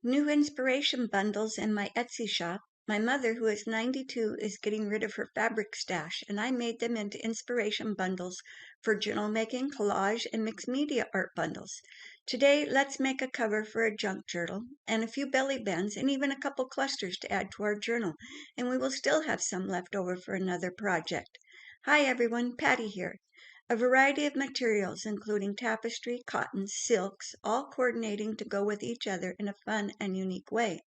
New inspiration bundles in my Etsy shop. My mother, who is 92, is getting rid of her fabric stash, and I made them into inspiration bundles for journal making, collage, and mixed media art bundles. Today, let's make a cover for a junk journal and a few belly bands and even a couple clusters to add to our journal, and we will still have some left over for another project. Hi everyone, Patty here. A variety of materials, including tapestry, cotton, silks, all coordinating to go with each other in a fun and unique way.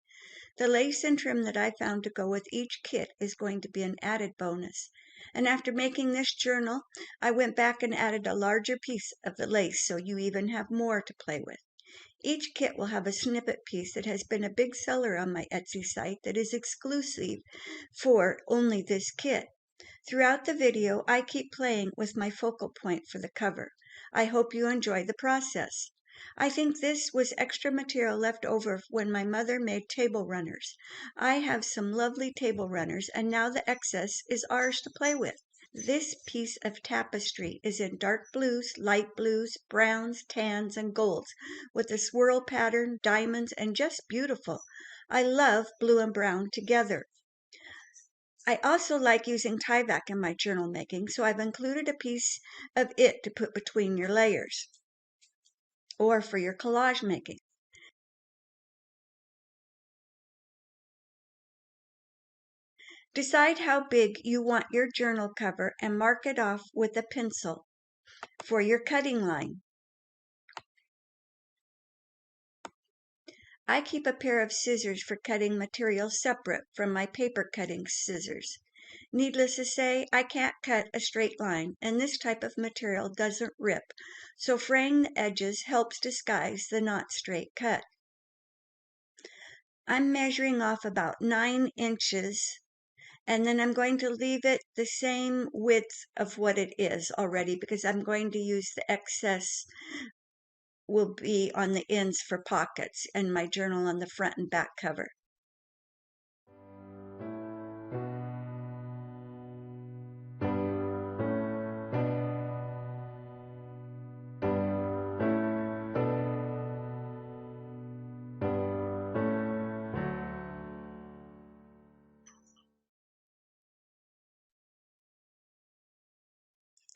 The lace and trim that I found to go with each kit is going to be an added bonus. And after making this journal, I went back and added a larger piece of the lace so you even have more to play with. Each kit will have a snippet piece that has been a big seller on my Etsy site that is exclusive for only this kit. Throughout the video, I keep playing with my focal point for the cover. I hope you enjoy the process. I think this was extra material left over when my mother made table runners. I have some lovely table runners, and now the excess is ours to play with. This piece of tapestry is in dark blues, light blues, browns, tans, and golds, with a swirl pattern, diamonds, and just beautiful. I love blue and brown together. I also like using tie-back in my journal making, so I've included a piece of it to put between your layers or for your collage making. Decide how big you want your journal cover and mark it off with a pencil for your cutting line. I keep a pair of scissors for cutting material separate from my paper cutting scissors. Needless to say, I can't cut a straight line, and this type of material doesn't rip, so fraying the edges helps disguise the not straight cut. I'm measuring off about 9 inches, and then I'm going to leave it the same width of what it is already because I'm going to use the excess will be on the ends for pockets and my journal on the front and back cover.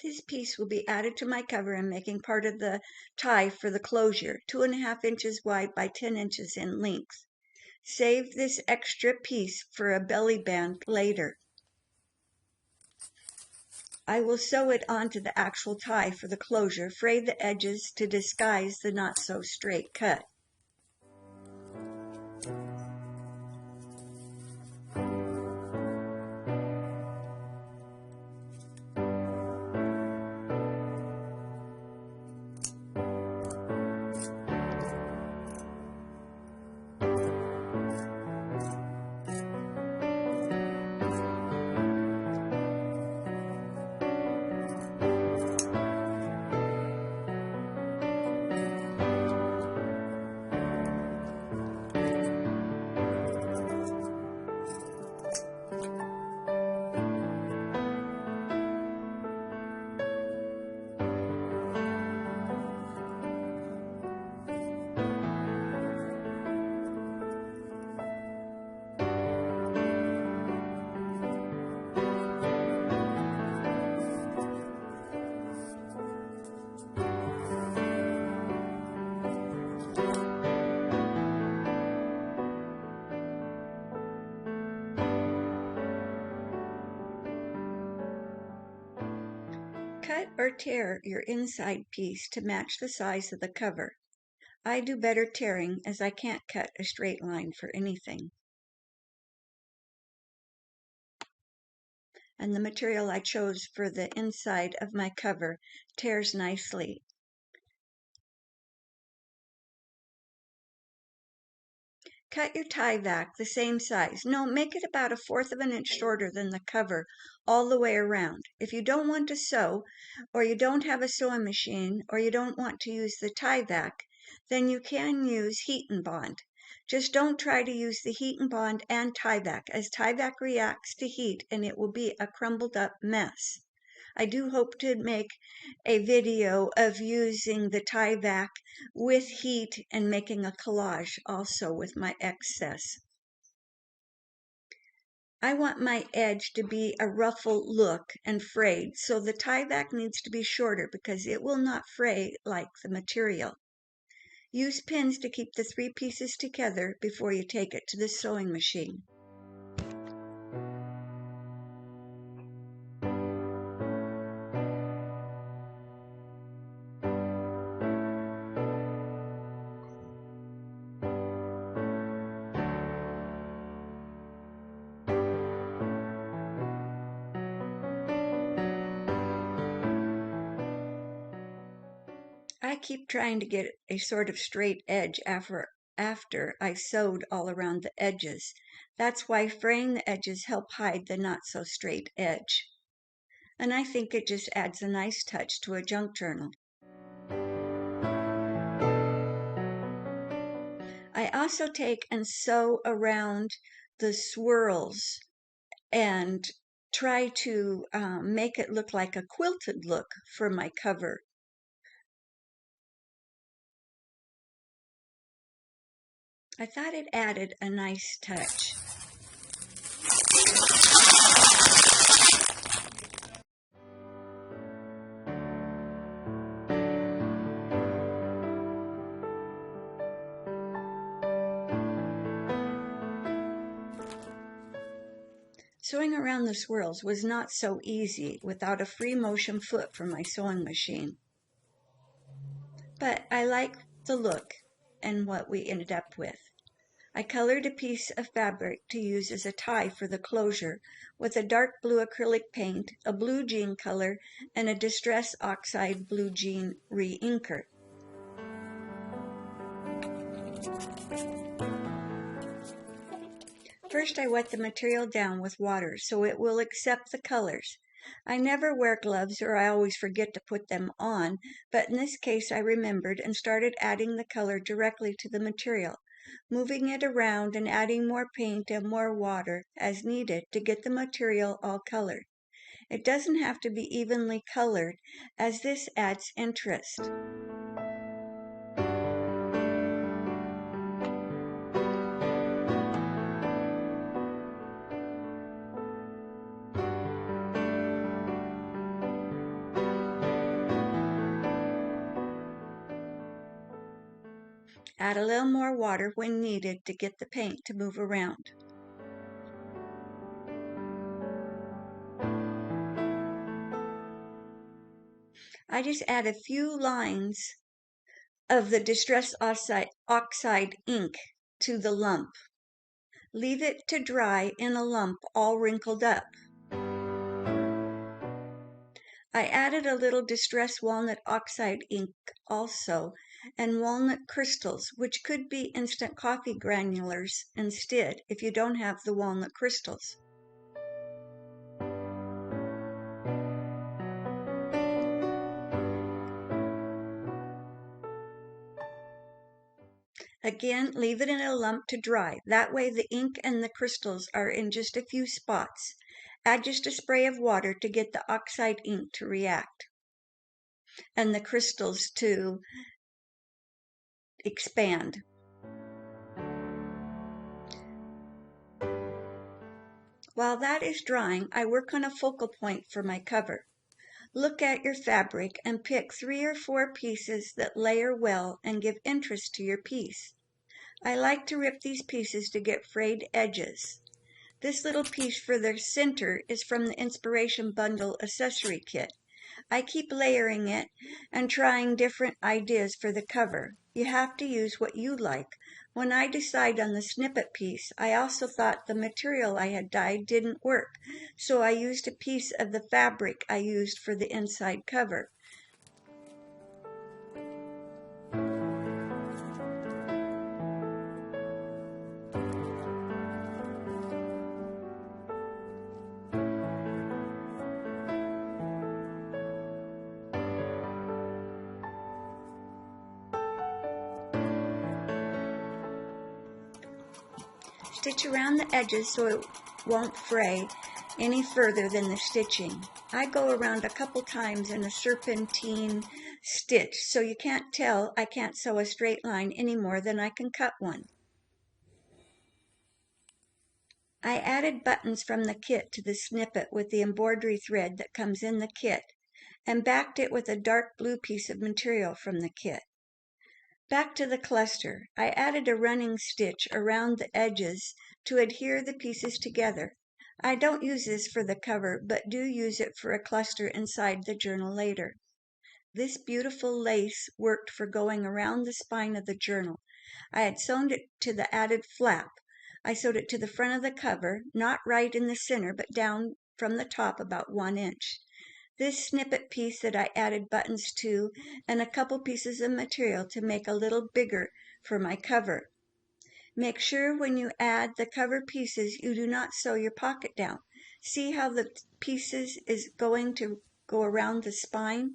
This piece will be added to my cover and making part of the tie for the closure, 2.5 inches wide by 10 inches in length. Save this extra piece for a belly band later. I will sew it onto the actual tie for the closure, fray the edges to disguise the not so straight cut. Cut or tear your inside piece to match the size of the cover. I do better tearing as I can't cut a straight line for anything. And the material I chose for the inside of my cover tears nicely. Cut your tie back the same size. No, make it about 1/4 of an inch shorter than the cover all the way around. If you don't want to sew, or you don't have a sewing machine, or you don't want to use the tie back, then you can use heat and bond. Just don't try to use the heat and bond and tie back, as tie back reacts to heat and it will be a crumbled up mess. I do hope to make a video of using the tie back with heat and making a collage also with my excess. I want my edge to be a ruffle look and frayed, so the tie back needs to be shorter because it will not fray like the material. Use pins to keep the 3 pieces together before you take it to the sewing machine. I keep trying to get a sort of straight edge after I sewed all around the edges. That's why fraying the edges help hide the not so straight edge. And I think it just adds a nice touch to a junk journal. I also take and sew around the swirls and try to make it look like a quilted look for my cover. I thought it added a nice touch. Sewing around the swirls was not so easy without a free motion foot for my sewing machine. But I like the look and what we ended up with. I colored a piece of fabric to use as a tie for the closure with a dark blue acrylic paint, a blue jean color, and a Distress Oxide blue jean re-inker. First, I wet the material down with water so it will accept the colors. I never wear gloves or I always forget to put them on, but in this case I remembered and started adding the color directly to the material, moving it around and adding more paint and more water as needed to get the material all colored. It doesn't have to be evenly colored as this adds interest. Add a little more water when needed to get the paint to move around. I just add a few lines of the Distress Oxide ink to the lump. Leave it to dry in a lump all wrinkled up. I added a little Distress Walnut Oxide ink also, and walnut crystals, which could be instant coffee granulars instead if you don't have the walnut crystals. Again, leave it in a lump to dry. That way the ink and the crystals are in just a few spots. Add just a spray of water to get the oxide ink to react and the crystals to expand. While that is drying, I work on a focal point for my cover. Look at your fabric and pick 3 or 4 pieces that layer well and give interest to your piece. I like to rip these pieces to get frayed edges. This little piece for the center is from the Inspiration Bundle accessory kit. I keep layering it and trying different ideas for the cover. You have to use what you like. When I decided on the snippet piece, I also thought the material I had dyed didn't work, so I used a piece of the fabric I used for the inside cover. Stitch around the edges so it won't fray any further than the stitching. I go around a couple times in a serpentine stitch, so you can't tell I can't sew a straight line any more than I can cut one. I added buttons from the kit to the snippet with the embroidery thread that comes in the kit, and backed it with a dark blue piece of material from the kit. Back to the cluster, I added a running stitch around the edges to adhere the pieces together. I don't use this for the cover, but do use it for a cluster inside the journal later. This beautiful lace worked for going around the spine of the journal. I had sewn it to the added flap. I sewed it to the front of the cover, not right in the center, but down from the top about 1 inch. This snippet piece that I added buttons to and a couple pieces of material to make a little bigger for my cover. Make sure when you add the cover pieces you do not sew your pocket down. See how the pieces is going to go around the spine?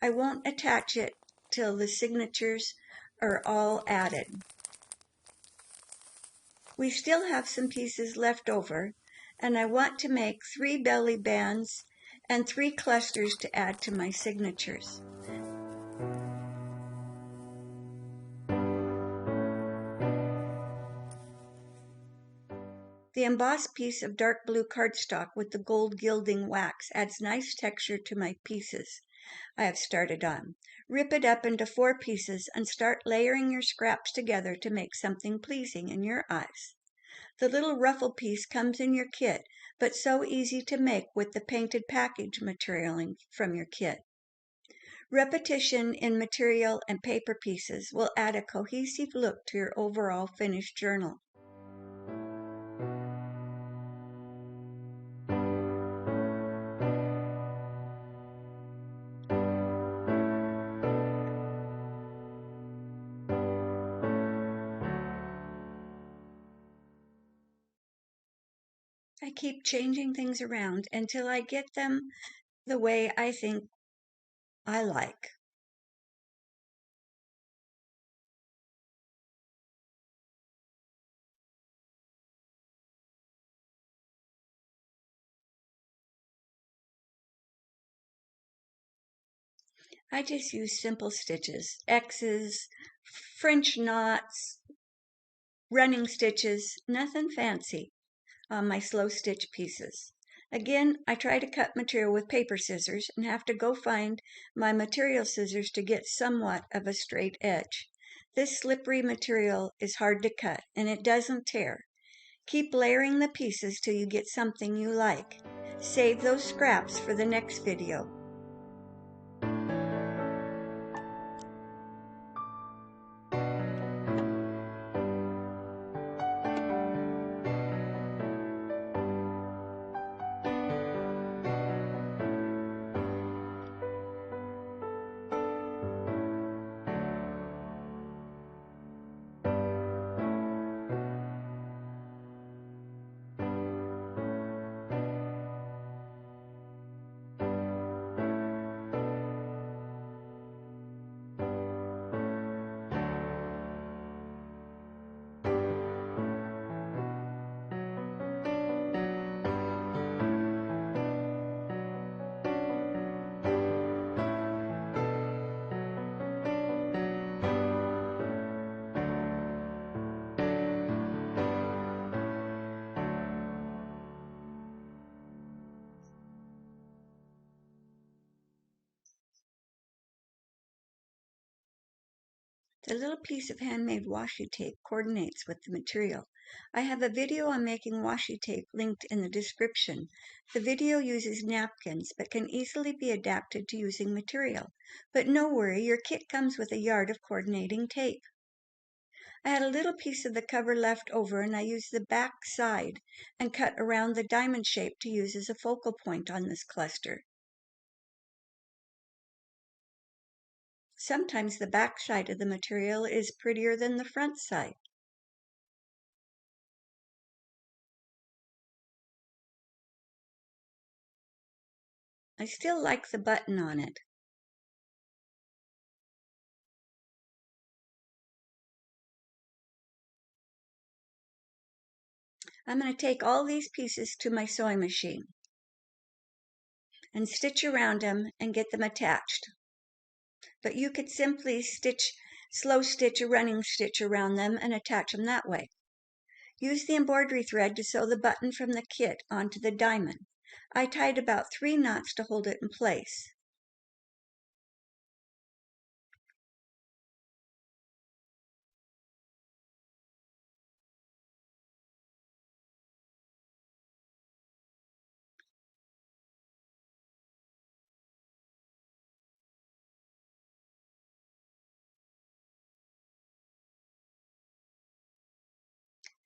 I won't attach it till the signatures are all added. We still have some pieces left over, and I want to make 3 belly bands and 3 clusters to add to my signatures. The embossed piece of dark blue cardstock with the gold gilding wax adds nice texture to my pieces I have started on. Rip it up into 4 pieces and start layering your scraps together to make something pleasing in your eyes. The little ruffle piece comes in your kit, but so easy to make with the painted package material from your kit. Repetition in material and paper pieces will add a cohesive look to your overall finished journal. I keep changing things around until I get them the way I think I like. I just use simple stitches, X's, French knots, running stitches, nothing fancy on my slow stitch pieces. Again, I try to cut material with paper scissors and have to go find my material scissors to get somewhat of a straight edge. This slippery material is hard to cut and it doesn't tear. Keep layering the pieces till you get something you like. Save those scraps for the next video. The little piece of handmade washi tape coordinates with the material. I have a video on making washi tape linked in the description. The video uses napkins but can easily be adapted to using material. But no worry, your kit comes with a yard of coordinating tape. I had a little piece of the cover left over and I used the back side and cut around the diamond shape to use as a focal point on this cluster. Sometimes the back side of the material is prettier than the front side. I still like the button on it. I'm going to take all these pieces to my sewing machine. and stitch around them and get them attached. But you could simply slow stitch a running stitch around them and attach them that way. Use the embroidery thread to sew the button from the kit onto the diamond. I tied about 3 knots to hold it in place.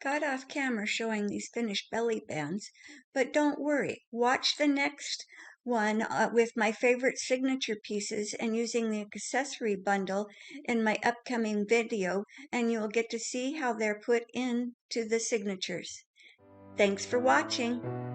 Got off camera showing these finished belly bands, but don't worry. Watch the next one with my favorite signature pieces and using the accessory bundle in my upcoming video, and you'll get to see how they're put into the signatures. Thanks for watching.